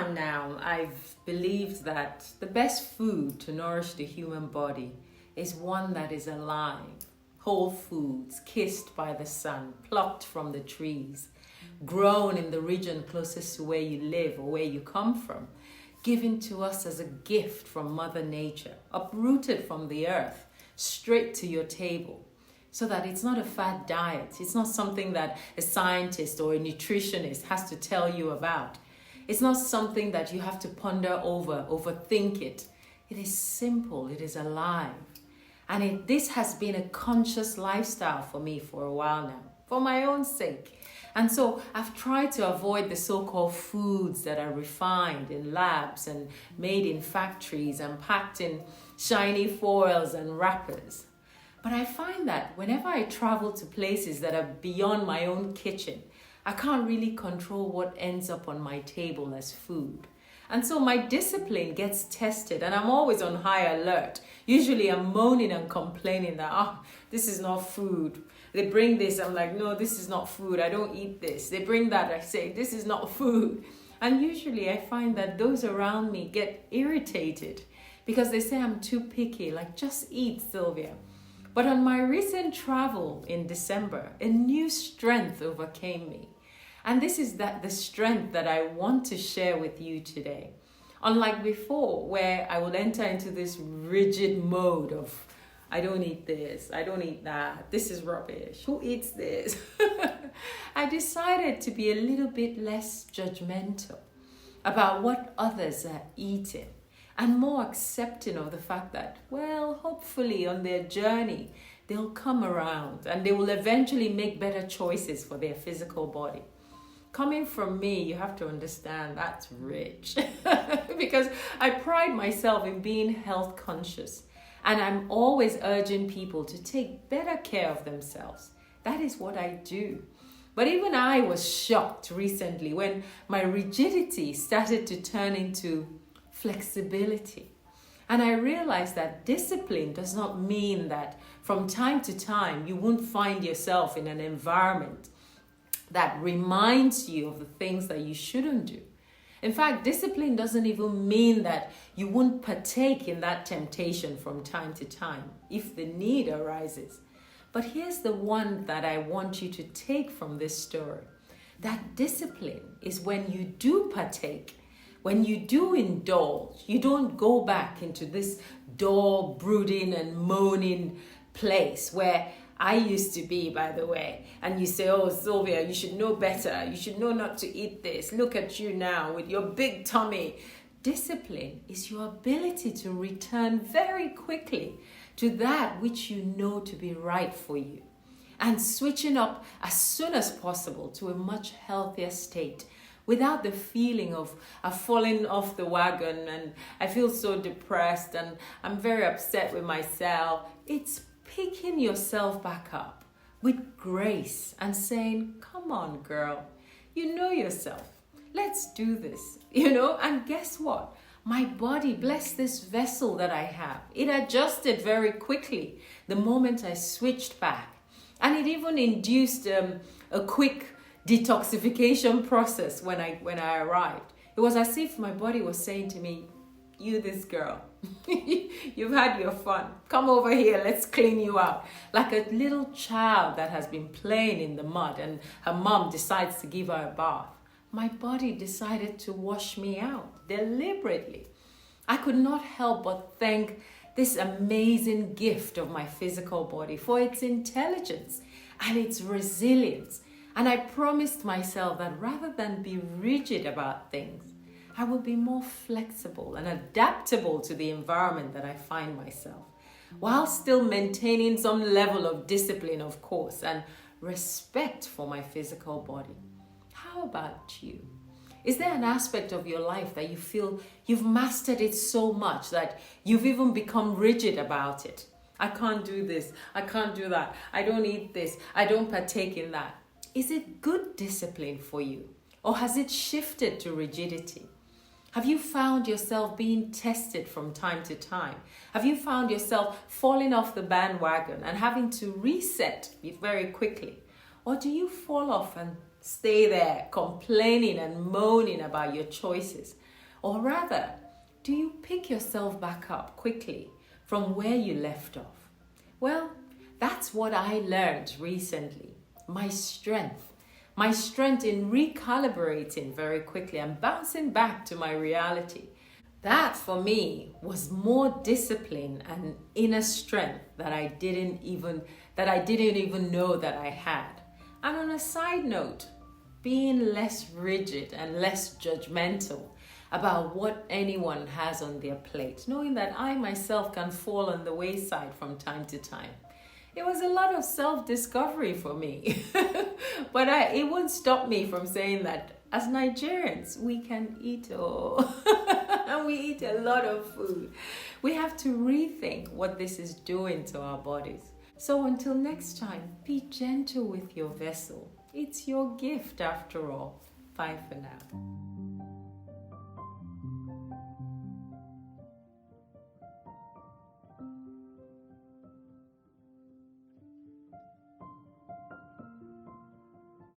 time now, I've believed that the best food to nourish the human body is one that is alive. Whole foods, kissed by the sun, plucked from the trees, grown in the region closest to where you live or where you come from, given to us as a gift from Mother Nature, uprooted from the earth, straight to your table. So that it's not a fad diet. It's not something that a scientist or a nutritionist has to tell you about. It's not something that you have to ponder over, overthink it. It is simple, it is alive. And this has been a conscious lifestyle for me for a while now, for my own sake. And so I've tried to avoid the so-called foods that are refined in labs and made in factories and packed in shiny foils and wrappers. But I find that whenever I travel to places that are beyond my own kitchen, I can't really control what ends up on my table as food. And so my discipline gets tested and I'm always on high alert. Usually I'm moaning and complaining that, this is not food. They bring this, I'm like, no, this is not food. I don't eat this. They bring that, I say, this is not food. And usually I find that those around me get irritated because they say I'm too picky, like just eat, Sylvia. But on my recent travel in December, a new strength overcame me. And this is the strength that I want to share with you today. Unlike before, where I would enter into this rigid mode of, I don't eat this, I don't eat that, this is rubbish, who eats this? I decided to be a little bit less judgmental about what others are eating, and more accepting of the fact that, well, hopefully on their journey, they'll come around and they will eventually make better choices for their physical body. Coming from me, you have to understand that's rich because I pride myself in being health conscious and I'm always urging people to take better care of themselves. That is what I do. But even I was shocked recently when my rigidity started to turn into flexibility. And I realized that discipline does not mean that from time to time you won't find yourself in an environment that reminds you of the things that you shouldn't do. In fact, discipline doesn't even mean that you won't partake in that temptation from time to time if the need arises. But here's the one that I want you to take from this story. That discipline is when you do partake. When you do indulge, you don't go back into this dull, brooding and moaning place where I used to be, by the way. And you say, oh, Sylvia, you should know better. You should know not to eat this. Look at you now with your big tummy. Discipline is your ability to return very quickly to that which you know to be right for you. And switching up as soon as possible to a much healthier state, without the feeling of I've fallen off the wagon and I feel so depressed and I'm very upset with myself. It's picking yourself back up with grace and saying, come on, girl, you know yourself. Let's do this, and guess what? My body, bless this vessel that I have. It adjusted very quickly the moment I switched back. And it even induced a quick detoxification process when I arrived. It was as if my body was saying to me, you this girl, you've had your fun. Come over here, let's clean you out. Like a little child that has been playing in the mud and her mom decides to give her a bath. My body decided to wash me out deliberately. I could not help but thank this amazing gift of my physical body for its intelligence and its resilience. And I promised myself that rather than be rigid about things, I will be more flexible and adaptable to the environment that I find myself, while still maintaining some level of discipline, of course, and respect for my physical body. How about you? Is there an aspect of your life that you feel you've mastered it so much that you've even become rigid about it? I can't do this. I can't do that. I don't eat this. I don't partake in that. Is it good discipline for you? Or has it shifted to rigidity? Have you found yourself being tested from time to time? Have you found yourself falling off the bandwagon and having to reset it very quickly? Or do you fall off and stay there complaining and moaning about your choices Or rather, do you pick yourself back up quickly from where you left off? Well, that's what I learned recently. My strength in recalibrating very quickly and bouncing back to my reality. That for me was more discipline and inner strength that I didn't even know that I had. And on a side note, being less rigid and less judgmental about what anyone has on their plate, knowing that I myself can fall on the wayside from time to time. It was a lot of self-discovery for me. But it won't stop me from saying that as Nigerians, we can eat O. And we eat a lot of food. We have to rethink what this is doing to our bodies. So until next time, be gentle with your vessel. It's your gift after all. Bye for now.